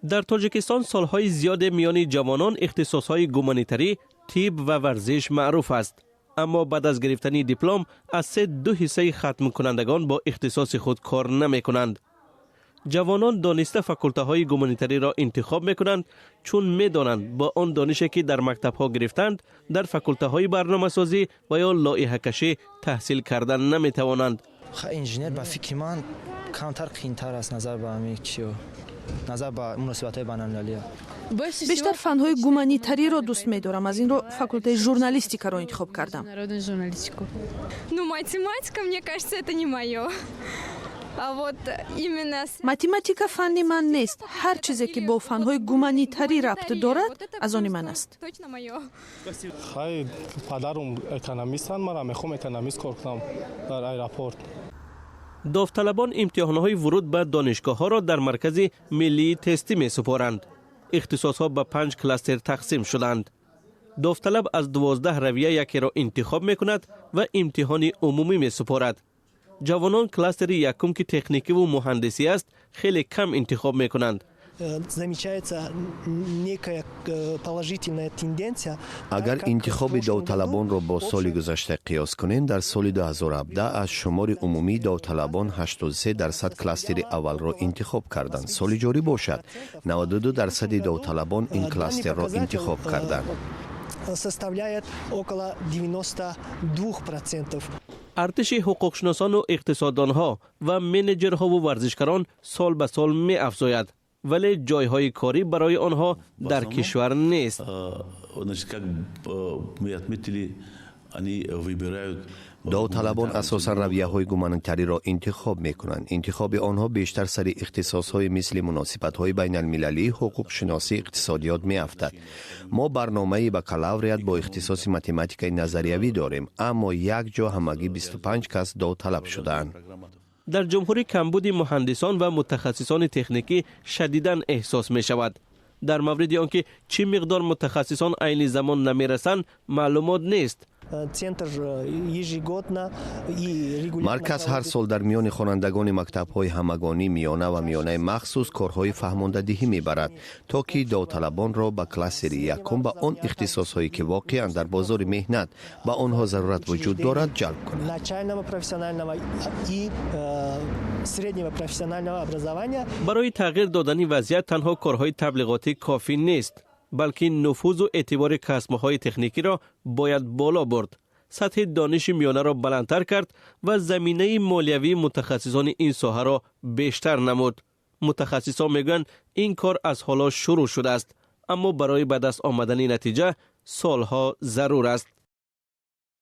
در تاجیکستان سالهای زیاد میان جوانان اختصاصهای گومانیتری، طب و ورزش معروف است. اما بعد از گرفتن دیپلم از 2/3 ختم کنندگان با اختصاص خود کار نمی کنند. جوانان دانسته فاکولته های گومانیتری را انتخاب می کنند چون می دانند با آن دانشی که در مکتب ها گرفتند در فاکولته های برنامه سازی و یا لایحه کشی تحصیل کردن نمی توانند. انجینر با فکر من کمتر قیمتر است نظر به همه چیو نظر به مناسبت های بین‌المللی. بیشتر فن‌های گومانیتری را دوست می‌دارم. از این رو فاکولته ژورنالیستیکا را انتخاب کردم. Математика, мне кажется, это не мое. ماتماتیکا فنی من نیست. هر چیزی که با فن‌های گومانیتری ربط دارد از آن من است. خیلی پدرم اکونومیست هستند. من میخوام اکونومیست کار کنم در ایرپورت. داوطلبان امتحان‌های ورود به دانشگاه‌ها را در مرکز ملی تستی می‌سپارند. اختصاص‌ها به 5 کلاستر تقسیم شدند. داوطلب از 12 رویه یکی را انتخاب می‌کند و امتحان عمومی می‌سپارد. جوانان کلاستر یکم که تکنیکی و مهندسی است خیلی کم انتخاب می‌کنند. اگر انتخاب داوطلبان را با سال گذشته قیاس کنیم، در سال 2017 از شمار عمومی داوطلبان 83% کلاستر اول را انتخاب کردند. سال جاری باشد 92% داوطلبان این کلاستر را انتخاب کردند. составляет около 92%. ارتش حقوقشناسان و اقتصاددانها و منیجرها و ورزشکاران سال به سال می افزاید، ولی جایهای کاری برای آنها در کشور نیست. داوطلبان اساساً رویه‌های گومانیتری را انتخاب می‌کنند. انتخاب آنها بیشتر سر اختصاص‌های مثل مناسبت‌های بین‌المللی، حقوق شناسی، اقتصادیات می‌افتد. ما برنامه بکالوریات با اختصاص متماتیک نظریوی داریم، اما یک جا همگی 25 کس داوطلب شدند. در جمهوری کمبود مهندسان و متخصصان تکنیکی شدیداً احساس می‌شود. در مورد آنکه چه مقدار متخصصان عین زمان نمی‌رسند معلومات نیست. مرکز هر سال در میان خوانندگان مکتب‌های همگانی میانه و میانه مخصوص کارهای فهماندهی میبرد تا که داوطلبان را به کلاستر یکم به آن اختصاص‌هایی که واقعاً در بازار مهنت به آنها ضرورت وجود دارد جلب کند. برای تغییر دادن وضعیت تنها کارهای تبلیغاتی کافی نیست، بلکه نفوذ و اعتبار کسب‌های تکنیکی را باید بالا برد، سطح دانش میانه را بلندتر کرد و زمینه مالیوی متخصصان این ساحه را بیشتر نمود. متخصصان میگویند این کار از حالا شروع شده است، اما برای به دست آمدن نتیجه سالها ضرور است.